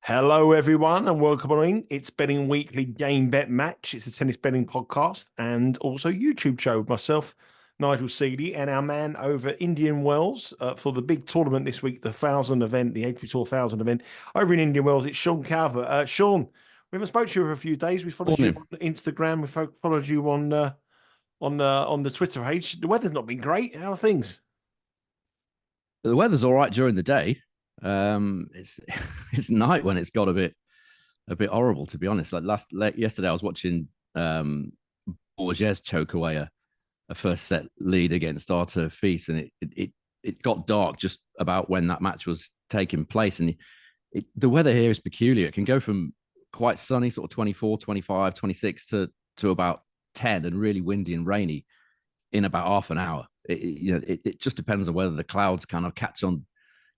Hello, everyone, and welcome on. It's Betting Weekly Game Bet Match. It's a tennis betting podcast and also YouTube show with myself, Nigel Seeley, and our man over Indian Wells for the big tournament this week, the 1,000 event, the ATP Tour 1,000 event. Over in Indian Wells, it's Sean Calvert. Sean, we haven't spoken to you for a few days. We followed you Morning. on Instagram. We followed you on the Twitter page. The weather's not been great. How are things? The weather's all right during the day. It's it's night when it's got a bit horrible, to be honest. Yesterday, I was watching Borges choke away a first set lead against Artur Fils, and it got dark just about when that match was taking place. And the weather here is peculiar. It can go from quite sunny, sort of 24, 25, 26 to about 10 and really windy and rainy in about half an hour. It just depends on whether the clouds kind of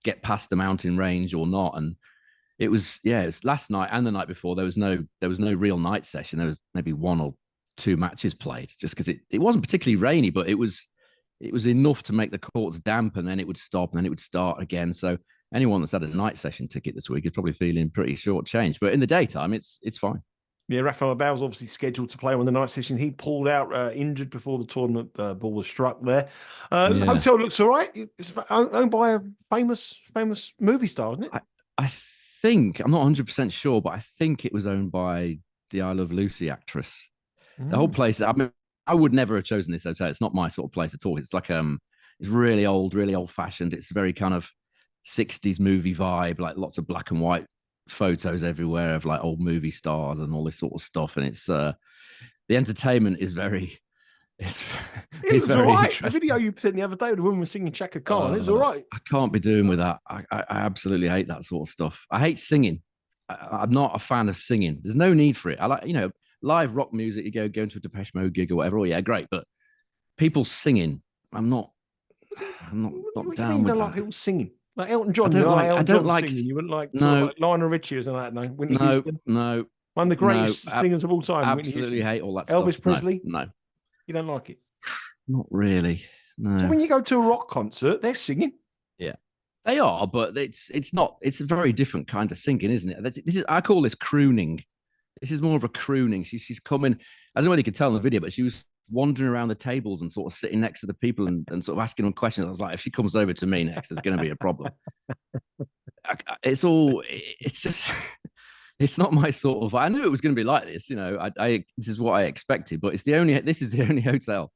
get past the mountain range or not. And it was last night and the night before. There was no real night session. There was maybe one or two matches played, just because it wasn't particularly rainy, but it was enough to make the courts damp, and then it would stop, and then it would start again. So anyone that's had a night session ticket this week is probably feeling pretty short-changed. But in the daytime, it's fine. Yeah, Rafael Nadal's obviously scheduled to play on the night session. He pulled out injured before the tournament ball was struck there. The Yeah. hotel looks all right. It's owned by a famous movie star, isn't it? I think, I'm not 100% sure, but I think it was owned by the I Love Lucy actress. The whole place, I mean, I would never have chosen this hotel. It's not my sort of place at all. It's like it's really old fashioned. It's very kind of 60s movie vibe, like lots of black and white photos everywhere of like old movie stars and all this sort of stuff. And it's the entertainment is very it's very all right. interesting. The video you sent the other day, the woman was singing Chaka Khan. It was all right. I can't be doing with that. I absolutely hate that sort of stuff. I hate singing. I'm not a fan of singing. There's no need for it. I like, live rock music. You go into a Depeche Mode gig or whatever. Oh yeah, great. But people singing, I'm not What do you down mean you with don't that. like people singing? Like Elton John, I don't like singing. You wouldn't like no, sort of like Lionel Richie or something like that. No, Whitney Houston, no, one of the greatest singers of all time. Whitney absolutely Houston. hate all that Elvis stuff. Presley. No, You don't like it. not really. So No. when you go to a rock concert, they're singing. Yeah, they are, but it's not. It's a very different kind of singing, isn't it? This is, I call this crooning. This is more of a crooning. She's coming. I don't know whether you could tell in the video, but she was wandering around the tables and sort of sitting next to the people and sort of asking them questions. I was like, if she comes over to me next, there's going to be a problem. It's just, it's not my sort of. I knew it was going to be like this. This is what I expected, but this is the only hotel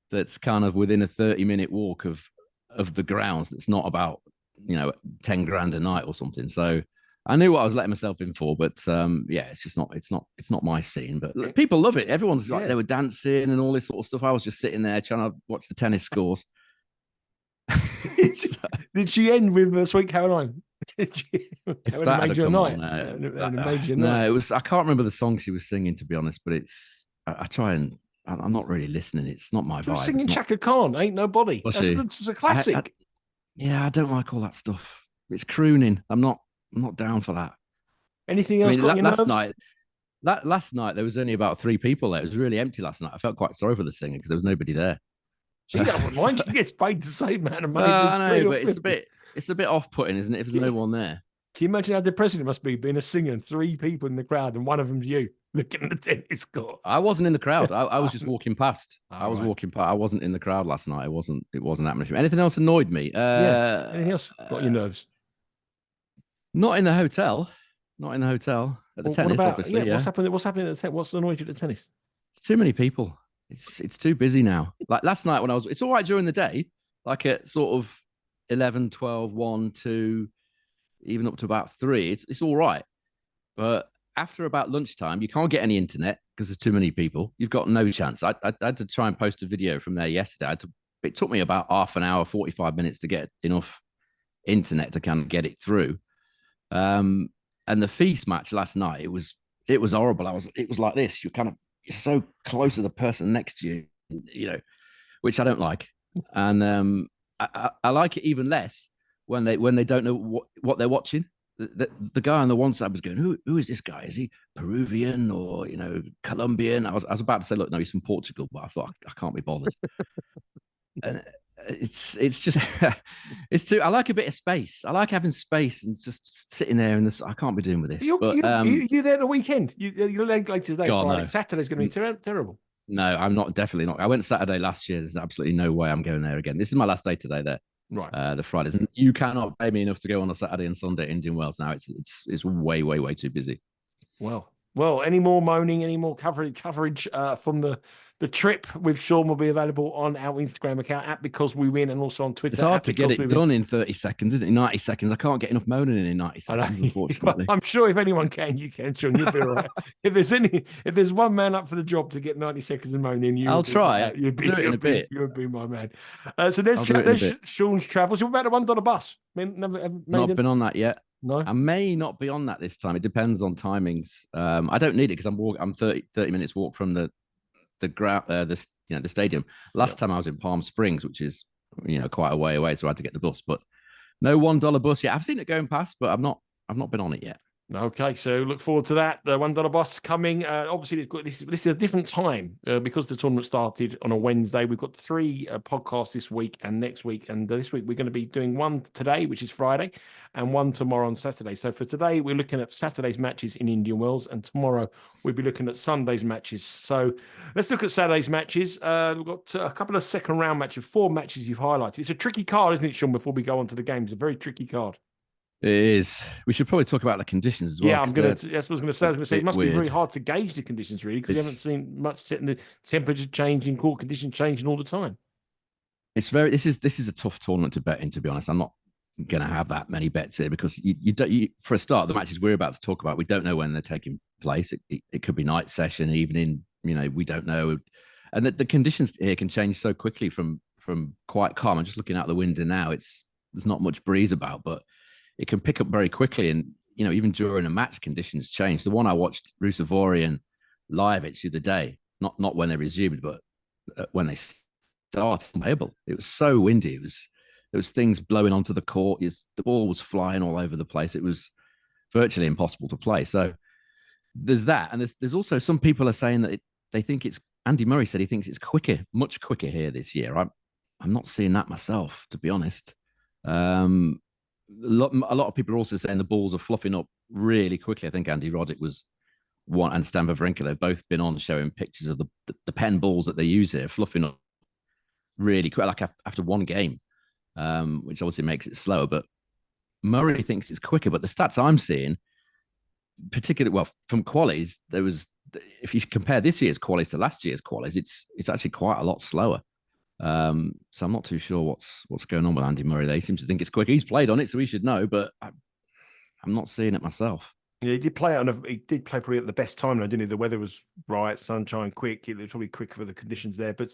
that's kind of within a 30-minute walk of the grounds. That's not about 10 grand a night or something. So I knew what I was letting myself in for, but it's just not. It's not my scene. But people love it. Everyone's like, they were dancing and all this sort of stuff. I was just sitting there trying to watch the tennis scores. Did she end with Sweet Caroline? If that had come on, no, it was. I can't remember the song she was singing, to be honest. But I try and I'm not really listening. It's not my vibe. She was singing Chaka Khan, Ain't Nobody. That's a classic. I don't like all that stuff. It's crooning. I'm not down for that. Anything else got your last nerves? last night there was only about 3 people there. It was really empty last night. I felt quite sorry for the singer because there was nobody there. She doesn't mind. She gets paid the same amount of money. I know, but it's a bit off-putting, isn't it? If there's no one there. Can you imagine how depressing it must be being a singer and 3 people in the crowd and one of them's you looking at the tennis court? I wasn't in the crowd. I was just walking past. Walking past. I wasn't in the crowd last night. It wasn't that much. Anything else annoyed me? Anything else got your nerves? Not in the hotel. Not in the hotel. At the tennis, obviously. What's happening at the tennis? What's annoyed you at the tennis? It's too many people. It's too busy now. Like last night when it's all right during the day, like at sort of 11, 12, 1, 2, even up to about 3, it's all right. But after about lunchtime, you can't get any internet because there's too many people. You've got no chance. I had to try and post a video from there yesterday. It took me about half an hour, 45 minutes to get enough internet to kind of get it through. And the Feast match last night, it was horrible. It was like this. You're so close to the person next to you, which I don't like. And I like it even less when they don't know what they're watching. The guy on the one side was going, who is this guy? Is he Peruvian or Colombian? I was about to say, look, no, he's from Portugal, but I thought I can't be bothered. it's just it's too. I like a bit of space. I like having space and just sitting there and this. I can't be doing with this. You there the weekend? You're later today, God, Friday. no. Saturday's going to be terrible. No, I'm not. Definitely not. I went Saturday last year. There's absolutely no way I'm going there again. This is my last day today there. Right. The Fridays, and you cannot pay me enough to go on a Saturday and Sunday at Indian Wells now. It's way too busy. Well, any more moaning, any more coverage from the trip with Sean will be available on our Instagram account at becausewewin and also on Twitter. It's hard to get it done in 30 seconds, isn't it? 90 seconds. I can't get enough moaning in 90 seconds, unfortunately. I'm sure if anyone can, you can, Sean. You'll be all right. If there's one man up for the job to get 90 seconds of moaning, I'll try. You'd be in a bit. You would be my man. So there's Sean's travels. What about the $1 bus? Not been on that yet. No, I may not be on that this time. It depends on timings. I don't need it because I'm 30 minutes walk from the ground, the stadium. Last time I was in Palm Springs, which is quite a way away, so I had to get the bus. But no $1 bus yet. I've seen it going past, but I've not been on it yet. Okay, so look forward to that. The $1 bus coming. Obviously, this is a different time because the tournament started on a Wednesday. We've got 3 podcasts this week and next week. And this week, we're going to be doing one today, which is Friday, and one tomorrow on Saturday. So for today, we're looking at Saturday's matches in Indian Wells, and tomorrow we'll be looking at Sunday's matches. So let's look at Saturday's matches. We've got a couple of second round matches, 4 matches you've highlighted. It's a tricky card, isn't it, Sean, before we go on to the games? A very tricky card. It is. We should probably talk about the conditions as well. Yeah, that's what I was going to say. I was going to say it must be very hard to gauge the conditions, really, because you haven't seen much setting the temperature changing, court conditions changing all the time. This is a tough tournament to bet in, to be honest. I'm not going to have that many bets here because for a start, the matches we're about to talk about, we don't know when they're taking place. It could be night session, evening. We don't know, and the conditions here can change so quickly from quite calm. I'm just looking out the window now. There's not much breeze about, but it can pick up very quickly. And, even during a match, conditions change. The one I watched, Rusevori and Lajovic the other day, not when they resumed, but when they started, unplayable. It was so windy. There was things blowing onto the court. The ball was flying all over the place. It was virtually impossible to play. So there's that. And there's also some people are saying that they think Andy Murray said he thinks it's quicker, much quicker here this year. I'm not seeing that myself, to be honest. A lot of people are also saying the balls are fluffing up really quickly. I think Andy Roddick was one, and Stan Wawrinka, they've both been on showing pictures of the pen balls that they use here, fluffing up really quick, like after one game, which obviously makes it slower. But Murray thinks it's quicker. But the stats I'm seeing, particularly from qualies, if you compare this year's qualies to last year's qualies, it's actually quite a lot slower. So I'm not too sure what's going on with Andy Murray. They seem to think it's quick. He's played on it, so he should know, but I'm not seeing it myself. Yeah, he did play probably at the best time, though, didn't he? The weather was right, sunshine, quick. It was probably quick for the conditions there, but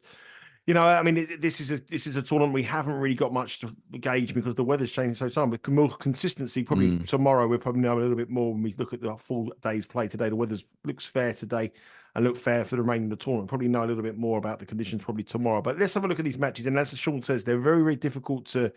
this is a tournament we haven't really got much to gauge because the weather's changing so time. But more consistency, probably tomorrow, we'll probably know a little bit more when we look at the full day's play today. The weather looks fair today and look fair for the remaining of the tournament. Probably know a little bit more about the conditions probably tomorrow. But let's have a look at these matches. And as Sean says, they're very, very difficult to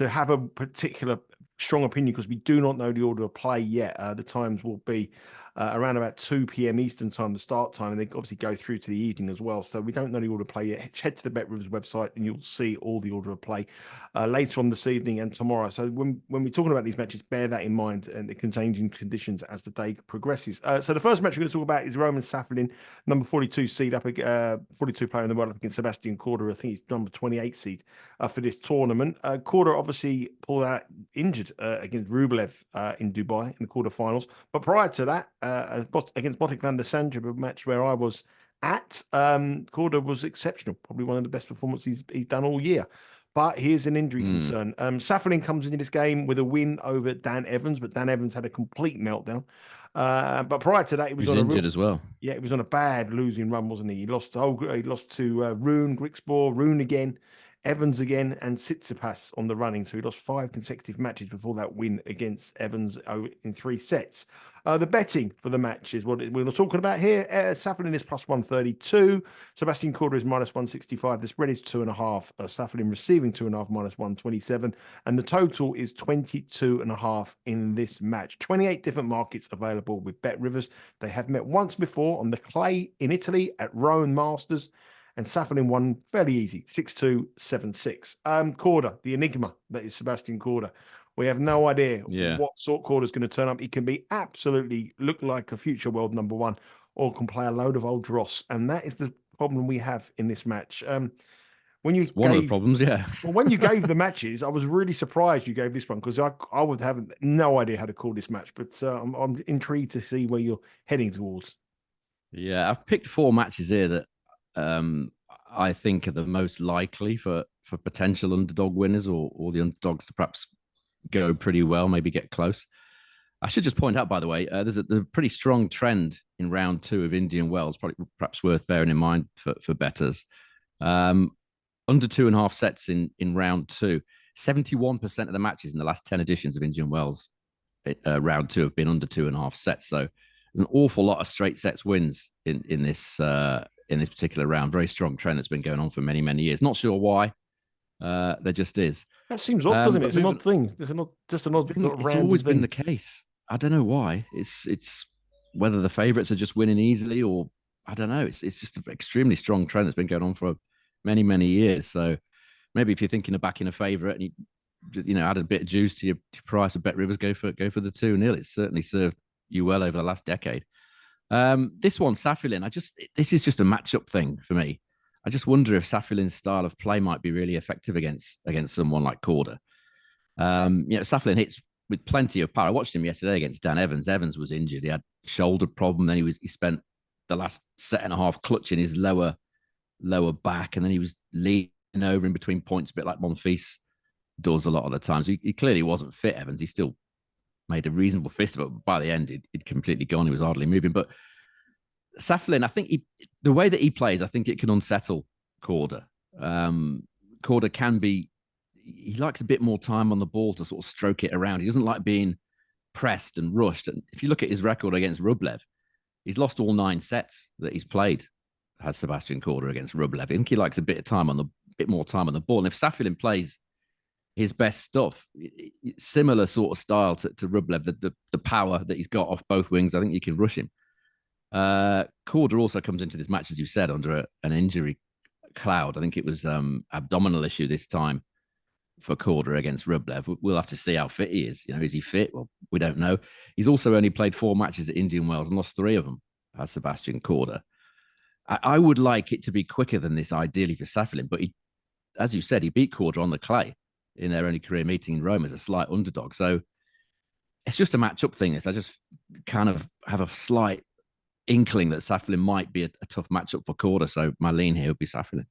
have a particular strong opinion because we do not know the order of play yet. The times will be around about 2 p.m. Eastern time, the start time, and they obviously go through to the evening as well. So we don't know the order of play yet. Head to the Bet Rivers website and you'll see all the order of play later on this evening and tomorrow. So when we're talking about these matches, bear that in mind, and it can change in conditions as the day progresses. So the first match we're going to talk about is Roman Safiullin, number 42 seed, 42 player in the world, up against Sebastian Korda. I think he's number 28 seed for this tournament. Korda obviously pulled out injured against Rublev in Dubai in the quarterfinals. But prior to that, against Botic van der Sandra, a match where I was at, Korda was exceptional. Probably one of the best performances he's done all year. But here's an injury concern. Safiullin comes into this game with a win over Dan Evans, but Dan Evans had a complete meltdown. But prior to that, he was on injured as well. Yeah, he was on a bad losing run, wasn't he? He lost to Rune, Grixbor, Rune again, Evans again, and Tsitsipas on the running. So he lost 5 consecutive matches before that win against Evans in 3 sets. The betting for the match is what we're talking about here. Safiullin is plus 132. Sebastian Korda is minus 165. The spread is 2.5. Safiullin receiving 2.5 minus 127. And the total is 22.5 in this match. 28 different markets available with Bet Rivers. They have met once before on the clay in Italy at Rome Masters. And Safiullin won fairly easy, 6-2, 7-6. Korda, the enigma that is Sebastian Korda. We have no idea what sort Korda's going to turn up. He can be absolutely look like a future world number one, or can play a load of old dross. And that is the problem we have in this match. When you one of the problems, well, when you gave the matches, I was really surprised you gave this one, because I would have no idea how to call this match. But I'm intrigued to see where you're heading towards. Yeah, I've picked 4 matches here that I think are the most likely for potential underdog winners, or the underdogs to perhaps go pretty well, maybe get close. I should just point out, by the way, there's a pretty strong trend in round 2 of Indian Wells, perhaps worth bearing in mind for bettors. Under 2.5 sets in round 2. 71% of the matches in the last 10 editions of Indian Wells round 2 have been under 2.5 sets. So there's an awful lot of straight sets wins in this particular round. Very strong trend that's been going on for many, many years. Not sure why. There just is. That seems odd, doesn't it? It's an odd thing. There's just an odd round. It's always been the case. I don't know why. It's whether the favourites are just winning easily, or I don't know. It's just an extremely strong trend that's been going on for many, many years. So maybe if you're thinking of backing a favourite and you add a bit of juice to your price of Bet Rivers, go for the 2-0. It's certainly served you well over the last decade. This one, Safiullin, this is just a matchup thing for me. I just wonder if Safiullin's style of play might be really effective against someone like Korda. Safiullin hits with plenty of power. I watched him yesterday against Dan Evans. Evans was injured. He had shoulder problem. Then he spent the last set and a half clutching his lower back, and then he was leaning over in between points, a bit like Monfils does a lot of the times. So he clearly wasn't fit, Evans. He still made a reasonable fist of it, but by the end, he'd completely gone. He was hardly moving. But Safiullin, I think the way that he plays, I think it can unsettle Korda. Korda can be, he likes a bit more time on the ball to sort of stroke it around. He doesn't like being pressed and rushed. And if you look at his record against Rublev, he's lost all 9 sets that he's played, has Sebastian Korda against Rublev. I think he likes a bit more time on the ball. And if Safiullin plays his best stuff, similar sort of style to Rublev, the power that he's got off both wings, I think you can rush him. Korda also comes into this match, as you said, under an injury cloud. I think it was abdominal issue this time for Korda against Rublev. We'll have to see how fit he is. Is he fit? Well, we don't know. He's also only played 4 matches at Indian Wells and lost 3 of them, as Sebastian Korda. I would like it to be quicker than this, ideally, for Safiullin, but as you said, he beat Korda on the clay in their only career meeting in Rome as a slight underdog. So it's just a matchup thing. I just kind of have a slight inkling that Safiullin might be a tough matchup for Korda. So my lean here would be Safiullin.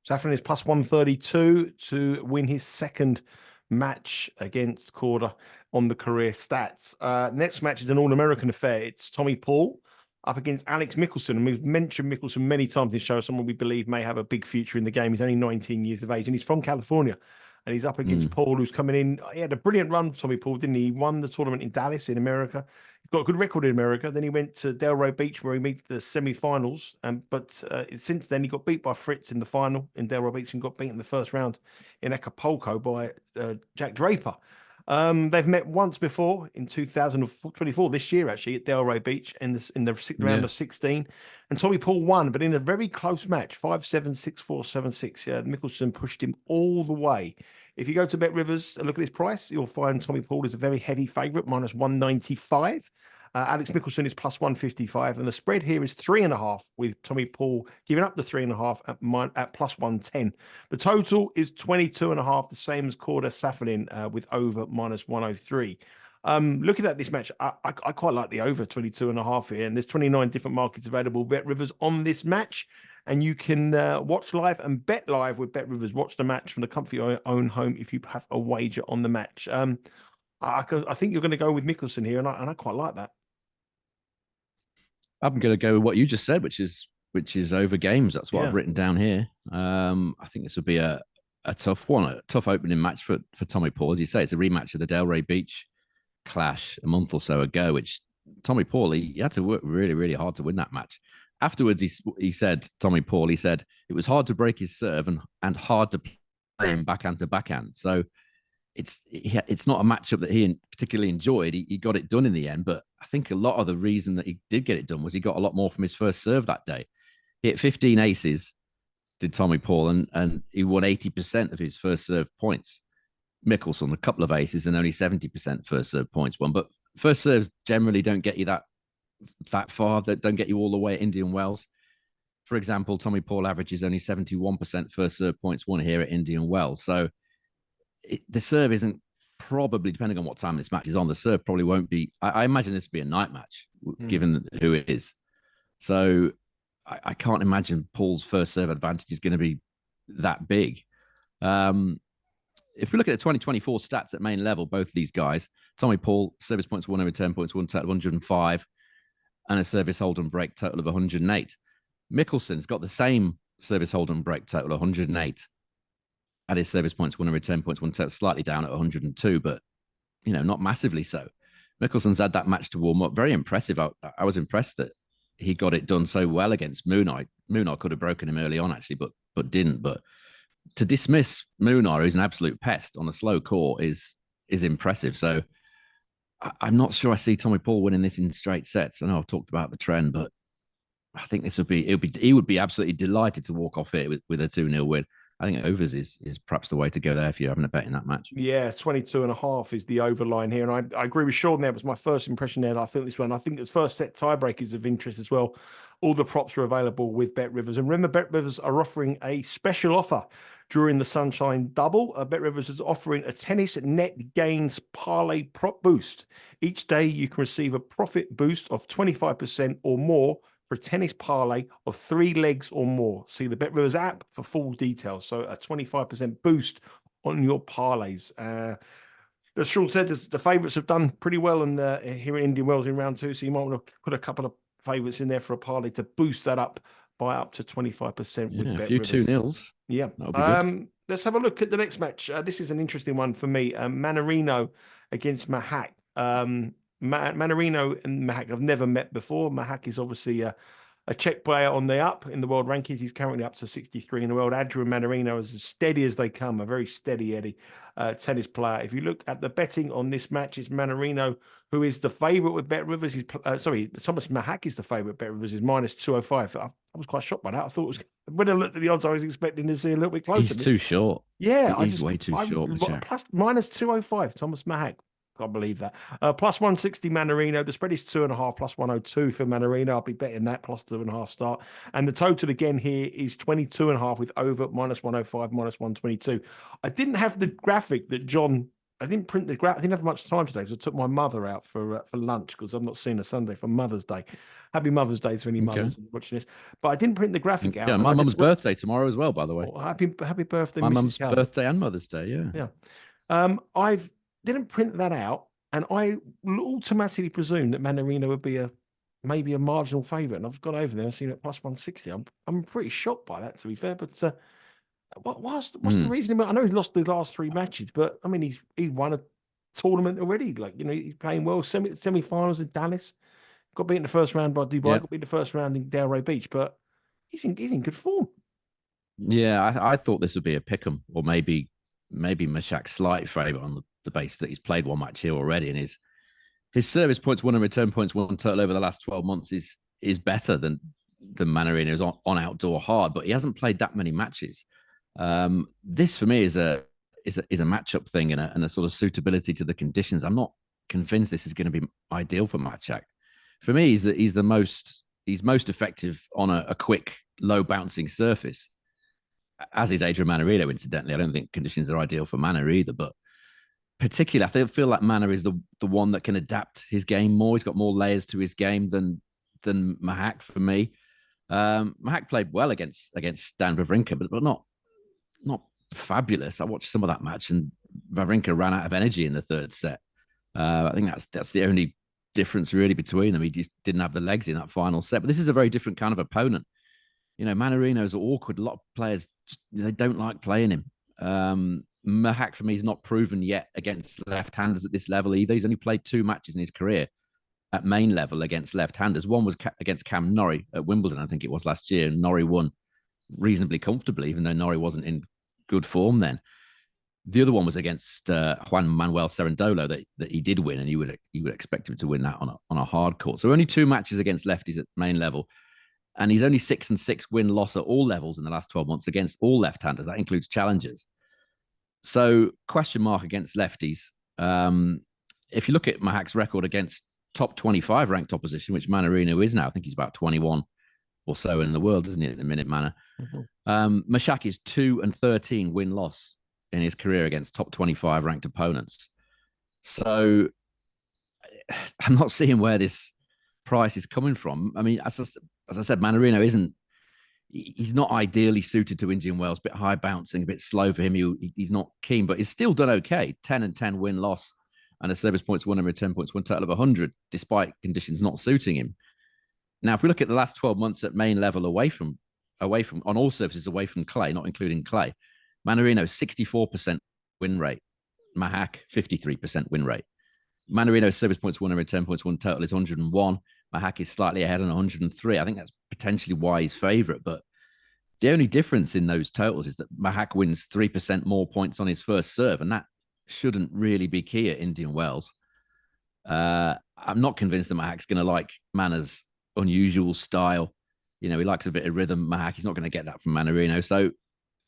Safiullin is plus 132 to win his second match against Korda on the career stats. Next match is an All-American affair. It's Tommy Paul up against Alex Michelsen. And we've mentioned Michelsen many times in this show, someone we believe may have a big future in the game. He's only 19 years of age and he's from California. And he's up against Paul, who's coming in. He had a brilliant run for Tommy Paul, didn't he? He won the tournament in Dallas in America. He's got a good record in America. Then he went to Delray Beach where he made the semi-finals. But since then, he got beat by Fritz in the final in Delray Beach and got beaten in the first round in Acapulco by Jack Draper. They've met once before in 2024, this year actually, at Delray Beach in the round of 16. And Tommy Paul won, but in a very close match, 5-7, 6-4, 7-6. Michelsen pushed him all the way. If you go to Bet Rivers and look at his price, you'll find Tommy Paul is a very heavy favourite, minus 195. Alex Michelsen is plus 155, and the spread here is 3.5, with Tommy Paul giving up the 3.5 at plus 110. The total is 22.5, the same as Korda Safiullin with over minus 103. Looking at this match, I quite like the over 22.5 here, and there's 29 different markets available. Bet Rivers on this match, and you can watch live and bet live with Bet Rivers. Watch the match from the comfy of your own home if you have a wager on the match. I think you're going to go with Michelsen here, and I quite like that. I'm going to go with what you just said, which is over games. That's what I've written down here. I think this would be a tough one, a tough opening match for Tommy Paul. As you say, it's a rematch of the Delray Beach clash a month or so ago, which Tommy Paul, he had to work really, really hard to win that match. Afterwards, he said, Tommy Paul, he said, it was hard to break his serve and hard to play him backhand to backhand. So it's not a matchup that he particularly enjoyed. He got it done in the end, but I think a lot of the reason that he did get it done was he got a lot more from his first serve that day. He hit 15 aces did Tommy Paul, and he won 80% of his first serve points. Michelsen, a couple of aces and only 70% first serve points won. But first serves generally don't get you that far. That don't get you all the way at Indian Wells. For example, Tommy Paul averages only 71% first serve points won here at Indian Wells. So the serve isn't probably, depending on what time this match is on, the serve probably won't be. I imagine this will be a night match, given who it is. So I can't imagine Paul's first serve advantage is going to be that big. If we look at the 2024 stats at main level, both these guys, Tommy Paul, service points won and return points won, total of 105, and a service hold and break total of 108. Michelsen's got the same service hold and break total of 108, and his service points won and return points won, total slightly down at 102, but not massively so. Michelsen's had that match to warm up. Very impressive. I was impressed that he got it done so well against Munar. Munar could have broken him early on, actually, but didn't. But to dismiss Munar, who's an absolute pest on a slow court, is impressive. So I'm not sure I see Tommy Paul winning this in straight sets. I know I've talked about the trend, but I think he would be absolutely delighted to walk off here with a 2-0 win. I think overs is perhaps the way to go there if you're having a bet in that match. Yeah, 22.5 is the over line here. And I agree with Sean there. It was my first impression there. I think the first set tiebreak is of interest as well. All the props are available with Bet Rivers. And remember, Bet Rivers are offering a special offer during the Sunshine Double. Bet Rivers is offering a tennis net gains parlay prop boost. Each day you can receive a profit boost of 25% or more for a tennis parlay of 3 legs or more. See the Bet Rivers app for full details. So a 25% boost on your parlays. As Sean said, the favourites have done pretty well here in Indian Wells in round 2. So you might want to put a couple of favourites in there for a parlay to boost that up by up to 25% with Bet Rivers. A few 2-0s. Yeah. That'll be good. Let's have a look at the next match. This is an interesting one for me. Mannarino against Machac. Mannarino and Machac have never met before. Machac is obviously a Czech player on the up in the world rankings. He's currently up to 63 in the world. Adrian Mannarino is as steady as they come, a very steady Eddie tennis player. If you look at the betting on this match, it's Mannarino who is the favourite with Bet Rivers. Tomas Machac is the favourite. Bet Rivers is minus 205. I was quite shocked by that. I thought it was, when I looked at the odds, I was expecting to see a little bit closer. He's too short. Yeah, he's way too short. Plus minus 205, Tomas Machac. Can't believe that. Plus 160 Mannarino. The spread is 2.5, plus 102 for Mannarino. I'll be betting that plus 2.5 start. And the total again here is 22.5 with over minus 105, minus 122. I didn't have the graphic that John. I didn't print the graphic. I didn't have much time today, so I took my mother out for lunch because I'm not seeing her Sunday for Mother's Day. Happy Mother's Day to any mothers watching this. But I didn't print the graphic out. Yeah, my mum's birthday tomorrow as well, by the way. Oh, happy birthday, my Mrs. mum's Calvert. birthday and Mother's Day. Yeah. Yeah. I've didn't print that out, and I automatically presumed that Mannarino would be maybe a marginal favourite. And I've gone over there and seen it plus 160. I'm pretty shocked by that, to be fair. But what's the reason? I know he's lost the last 3 matches, but I mean he won a tournament already. He's playing well. Semi-finals in Dallas. Got beaten in the first round by Dubai. Yeah. Got beaten in the first round in Delray Beach. But he's in good form. Yeah, I thought this would be a pick'em, or maybe Machac's slight favourite on the basis that he's played one match here already, and his service points won and return points won total over the last 12 months is better than Mannarino's on outdoor hard, but he hasn't played that many matches. This for me is a matchup thing and a sort of suitability to the conditions. I'm not convinced this is going to be ideal for Machac. For me, he's most effective on a quick, low bouncing surface, as is Adrian Mannarino, incidentally. I don't think conditions are ideal for Mannar either, but particularly, I feel like Mannar is the one that can adapt his game more. He's got more layers to his game than Machac for me. Machac played well against Stan Wawrinka, but not fabulous. I watched some of that match, and Wawrinka ran out of energy in the 3rd set. I think that's the only difference really between them. He just didn't have the legs in that final set. But this is a very different kind of opponent. Mannarino's awkward. A lot of players, they don't like playing him. Machac for me is not proven yet against left-handers at this level either. He's only played 2 matches in his career at main level against left-handers. One was against Cam Norrie at Wimbledon, I think it was last year, and Norrie won reasonably comfortably, even though Norrie wasn't in good form then. The other one was against Juan Manuel Cerundolo that he did win, and you would expect him to win that on a hard court. So only 2 matches against lefties at main level. And he's only 6-6 win-loss at all levels in the last 12 months against all left-handers. That includes challengers. So question mark against lefties. If you look at Machac's record against top 25 ranked opposition, which Mannarino is now, I think he's about 21 or so in the world, isn't he, at the minute, Manor? Mm-hmm. Machac is 2-13 win-loss in his career against top 25 ranked opponents. So I'm not seeing where this price is coming from. I mean, as I said, Mannarino he's not ideally suited to Indian Wales, a bit high bouncing, a bit slow for him. He's not keen, but he's still done okay. 10-10 win-loss and a service points won and return points won total of 100, despite conditions not suiting him. Now, if we look at the last 12 months at main level away from on all surfaces away from clay, not including clay, Mannarino 64% win rate, Machac 53% win rate. Mannarino's service points won and return points won total is 101. Machac is slightly ahead on 103. I think that's potentially why he's favourite. But the only difference in those totals is that Machac wins 3% more points on his first serve, and that shouldn't really be key at Indian Wells. I'm not convinced that Mahac's going to like Manna's unusual style. He likes a bit of rhythm. Machac, he's not going to get that from Mannarino. So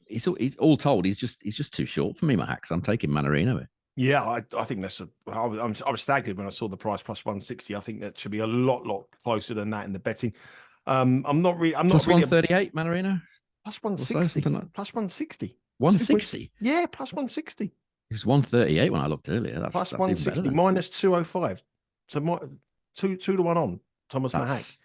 he's all told, he's just too short for me, Machac. So I'm taking Mannarino. Yeah, I think that's I was staggered when I saw the price plus 160. I think that should be a lot closer than that in the betting. I'm not really. Plus 138, Mannarino. Plus 160. Plus 160. 160. Yeah, plus 160. It was 138 when I looked earlier. That's plus 160 minus 205. So 2 to 1 on Tomas Machac.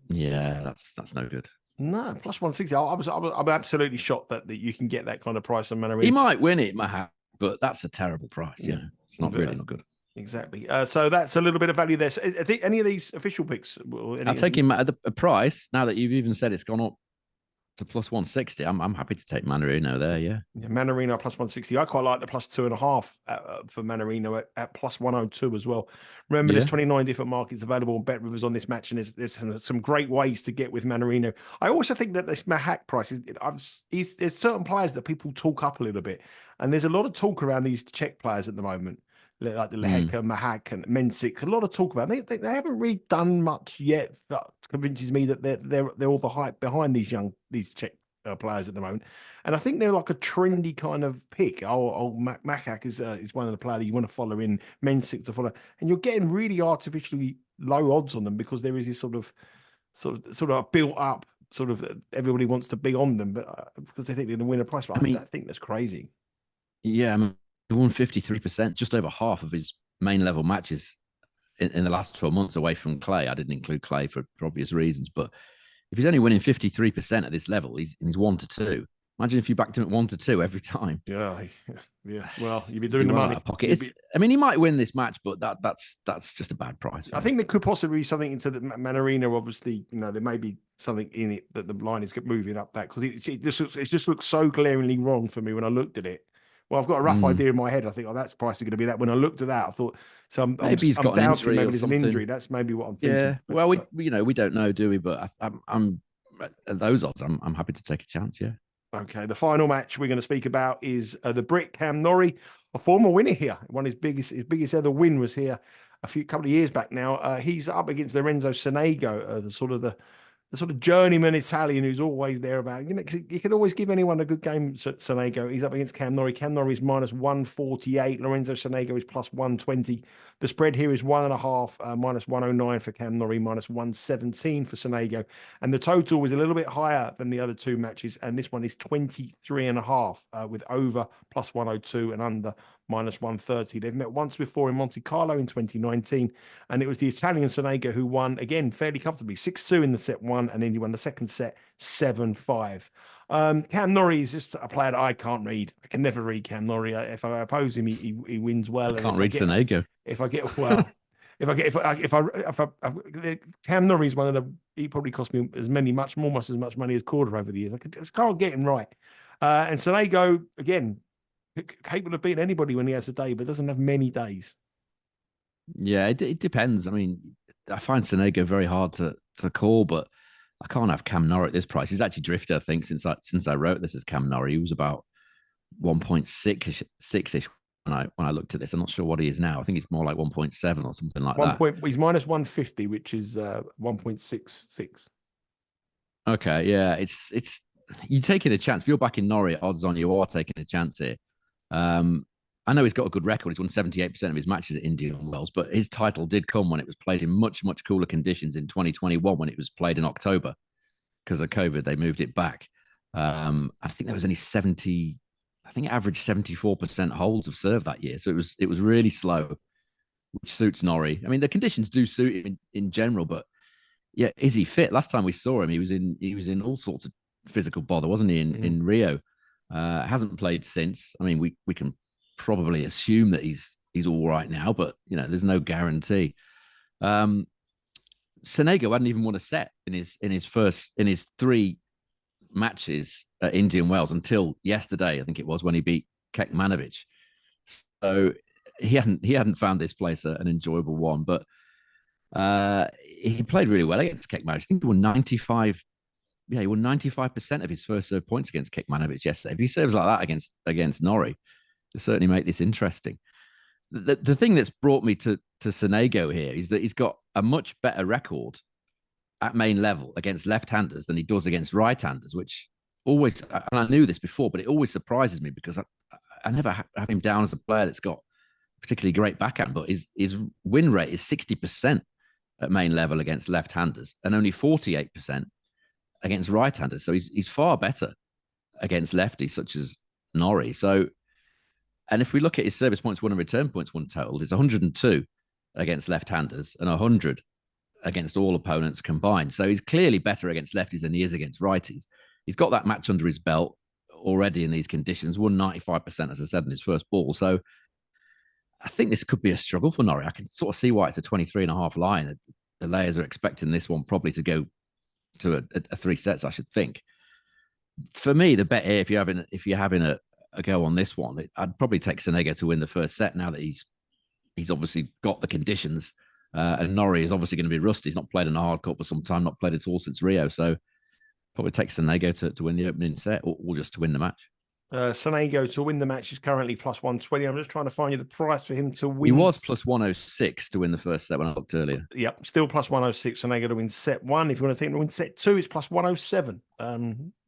Yeah, that's no good. No, plus 160. I'm absolutely shocked that you can get that kind of price on Mannarino. He might win it, Machac, but that's a terrible price. Yeah, it's not really not good. Exactly. So that's a little bit of value there. So I think any of these official picks. I'll take him at a price now that you've even said it's gone up to plus 160. I'm happy to take Mannarino there. Yeah, Mannarino plus 160. I quite like the plus 2.5 for Mannarino at plus 102 as well. Remember, there's 29 different markets available on Bet Rivers on this match, and there's some great ways to get with Mannarino. I also think that this Machac price there's certain players that people talk up a little bit, and there's a lot of talk around these Czech players at the moment, like the Leheka, Machac, and Mensik. A lot of talk about them. They haven't really done much yet that convinces me that they're all the hype behind these Czech players at the moment. And I think they're like a trendy kind of pick. Machac is one of the players you want to follow in, Mensik to follow, and you're getting really artificially low odds on them because there is this sort of built up sort of everybody wants to be on them, but because they think they're going to win a price. But I think that's crazy. Yeah, he won 53%, just over half of his main level matches in the last 12 months away from clay. I didn't include clay for obvious reasons, but if he's only winning 53% at this level, he's 1-2. Imagine if you backed him at 1-2 every time. Yeah. Well, you'd be doing the money. Pocket. He might win this match, but that's just a bad price. I think there could possibly be something into the Mannarino. Obviously, there may be something in it that the line is moving up that because it just looks so glaringly wrong for me when I looked at it. Well, I've got a rough idea in my head. I think, that's price is going to be that. When I looked at that, I thought, I'm doubting maybe there's an injury. That's maybe what I'm thinking. Yeah. Well, we don't know, do we? But I'm at those odds. I'm happy to take a chance. Yeah. Okay. The final match we're going to speak about is the Brit Cam Norrie, a former winner here. His biggest ever win was here a couple of years back now. He's up against Lorenzo Sonego, the sort of journeyman Italian who's always there about, you can always give anyone a good game, Sonego. He's up against Cam Norrie. Cam Norrie is minus 148. Lorenzo Sonego is plus 120. The spread here is 1.5, minus 109 for Cam Norrie, minus 117 for Sonego. And the total was a little bit higher than the other two matches. And this one is 23.5 with over plus 102 and under minus 130. They've met once before in Monte Carlo in 2019. And it was the Italian Sonego who won, again, fairly comfortably, 6-2 in the set one. And then he won the second set 7-5. Cam Norrie is just a player that I can't read. I can never read Cam Norrie. If I oppose him, he wins well. I can't read Sonego. Cam Norrie is one of he probably cost me as much money as Korda over the years. I just can't get him right. And Sonego, again, capable of beating anybody when he has a day, but doesn't have many days. Yeah, it depends. I mean, I find Sonego very hard to call, but I can't have Cam Norrie at this price. He's actually drifted, I think, since I wrote this as Cam Norrie. He was about 1.6-ish when I looked at this. I'm not sure what he is now. I think he's more like 1.7 or something like that. He's minus 150, which is 1.66. Okay, yeah, it's you're taking a chance. If you're back in Norrie, odds on you are taking a chance here. Um, I know he's got a good record. He's won 78% of his matches at Indian Wells, but his title did come when it was played in much, much cooler conditions in 2021 when it was played in October. Because of COVID, they moved it back. I think there was only 70, I think it averaged 74% holds of serve that year. So it was really slow, which suits Norrie. I mean, the conditions do suit him in general, but yeah, is he fit? Last time we saw him, he was in all sorts of physical bother, wasn't he? In Rio, hasn't played since. I mean, we can probably assume that he's all right now, but there's no guarantee. Sonego hadn't even won a set in his three matches at Indian Wells until yesterday, I think it was, when he beat Kekmanovic. So he hadn't found this place an enjoyable one, but he played really well against Kekmanovic. I think he won 95. Yeah, he won 95% of his first serve points against Kekmanovic yesterday. If he serves like that against Norrie, it'll certainly make this interesting. The thing that's brought me to Sonego here is that he's got a much better record at main level against left-handers than he does against right-handers, which always, and I knew this before, but it always surprises me because I never have him down as a player that's got particularly great backhand, but his win rate is 60% at main level against left-handers and only 48% against right-handers. So he's far better against lefties such as Norrie. So, and if we look at his service points won and return points won total, it's 102 against left-handers and 100 against all opponents combined. So he's clearly better against lefties than he is against righties. He's got that match under his belt already in these conditions, won 95%, as I said, in his first ball. So I think this could be a struggle for Norrie. I can sort of see why it's a 23.5 line. The layers are expecting this one probably to go to a 3 sets, I should think. For me, the bet here, if you're having a go on this one, I'd probably take Sonego to win the first set now that he's obviously got the conditions. And Norrie is obviously going to be rusty. He's not played in a hard court for some time, not played at all since Rio. So probably take Sonego to win the opening set or just to win the match. Sonego to win the match is currently plus 120. I'm just trying to find you the price for him to win. He was plus 106 to win the first set when I looked earlier. Yep, still plus 106. Sonego to win set 1. If you want to take him to win set 2, it's plus 107.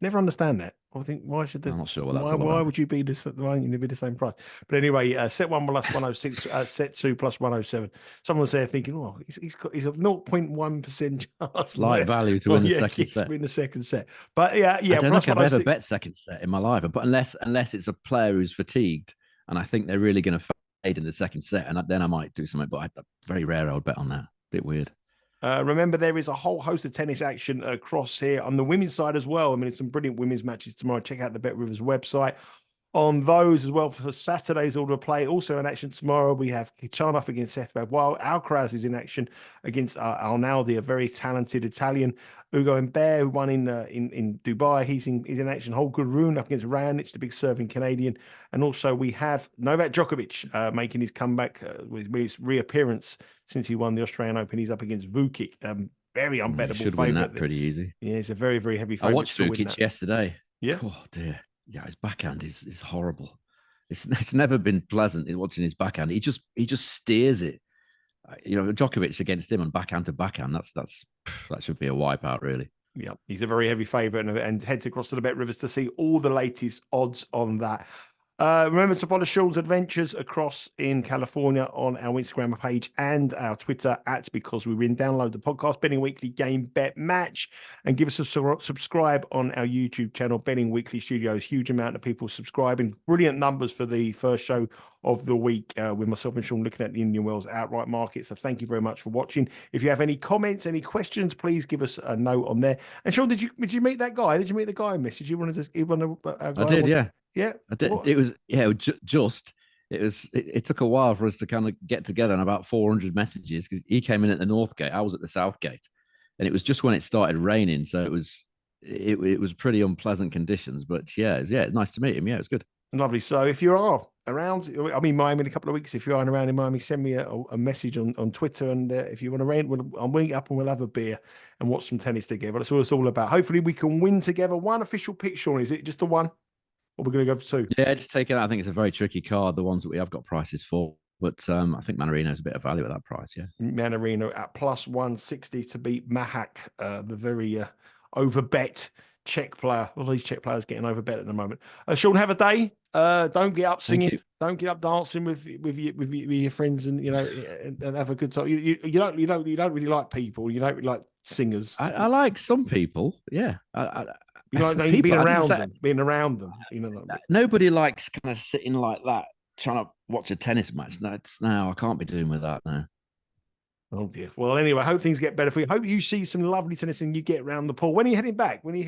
Never understand that. I think I'm not sure what that's all about. Why would you be the same price? But anyway, set 1 plus 106, set 2 plus 107. Someone's there thinking, oh, he's a 0.1% chance. Light value to win the second set. Win the second set. But yeah. I don't think I've ever bet second set in my life, but unless it's a player who's fatigued and I think they're really going to fade in the second set, and then I might do something. But very rare I would bet on that. Bit weird. Remember, there is a whole host of tennis action across here on the women's side as well. I mean, it's some brilliant women's matches tomorrow. Check out the Bet Rivers website on those as well for Saturday's order of play. Also in action tomorrow, we have Kichanov against Seth while Alcaraz is in action against Arnaldi, a very talented Italian. Ugo Humbert, who won in Dubai, he's in action. Holger Rune up against Raonic, the big serving Canadian. And also we have Novak Djokovic making his comeback with his reappearance since he won the Australian Open. He's up against Vukic. Very unbettable should favourite. Win that pretty easy. Yeah, it's a very, very heavy favourite. I watched Vukic yesterday. Yeah. Oh dear. Yeah, his backhand is horrible. It's never been pleasant in watching his backhand. He just steers it. Djokovic against him and backhand to backhand. That should be a wipeout, really. Yeah, he's a very heavy favourite, and heads across to the Bet Rivers to see all the latest odds on that. Remember to follow Sean's adventures across in California on our Instagram page and our Twitter @becausewewin. Download the podcast, Betting Weekly Game Bet Match, and give us a subscribe on our YouTube channel, Betting Weekly Studios. Huge amount of people subscribing. Brilliant numbers for the first show of the week with myself and Sean looking at the Indian Wells outright market. So thank you very much for watching. If you have any comments, any questions, please give us a note on there. And Sean, did you meet that guy? Did you meet the guy I messaged you? I did, yeah. Yeah, I did. It was it took a while for us to kind of get together on about 400 messages because he came in at the north gate, I was at the south gate, and it was just when it started raining, so it was pretty unpleasant conditions. But yeah, it's nice to meet him. Yeah, it was good. Lovely. So if you are around, I'm in Miami in a couple of weeks. If you aren't around in Miami, send me a message on Twitter, and if you want to rain, I'll meet up and we'll have a beer and watch some tennis together. That's what it's all about. Hopefully, we can win together. One official pick, Sean. Is it just the one? Or we're going to go for 2? Yeah, just take it out. I think it's a very tricky card, the ones that we have got prices for. But I think Mannarino is a bit of value at that price, yeah. Mannarino at plus 160 to beat Machac, the very over bet Czech player. All these Czech players getting over bet at the moment. Sean, have a day. Don't get up singing. Don't get up dancing with your friends, and and have a good time. You don't really like people. You don't really like singers. I like some people. Yeah, being around them. Nobody likes kind of sitting like that trying to watch a tennis match. No, I can't be doing with that now. Oh dear. Well, anyway, I hope things get better for you. Hope you see some lovely tennis and you get around the pool. When are you heading back? We'll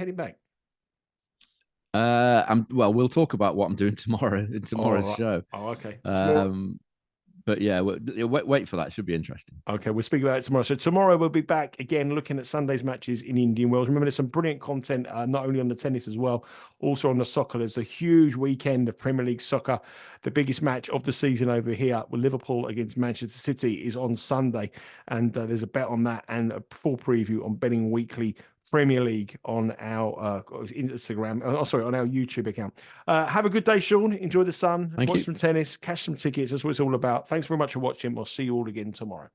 talk about what I'm doing tomorrow in tomorrow's show. Oh, okay. But yeah, wait for that. It should be interesting. Okay, we'll speak about it tomorrow. So tomorrow we'll be back again looking at Sunday's matches in Indian Wells. Remember, there's some brilliant content, not only on the tennis as well, also on the soccer. There's a huge weekend of Premier League soccer. The biggest match of the season over here with Liverpool against Manchester City is on Sunday. And there's a bet on that and a full preview on Betting Weekly Premier League on our Instagram, on our YouTube account. Have a good day, Sean. Enjoy the sun. Watch some tennis. Cash some tickets. That's what it's all about. Thanks very much for watching. We'll see you all again tomorrow.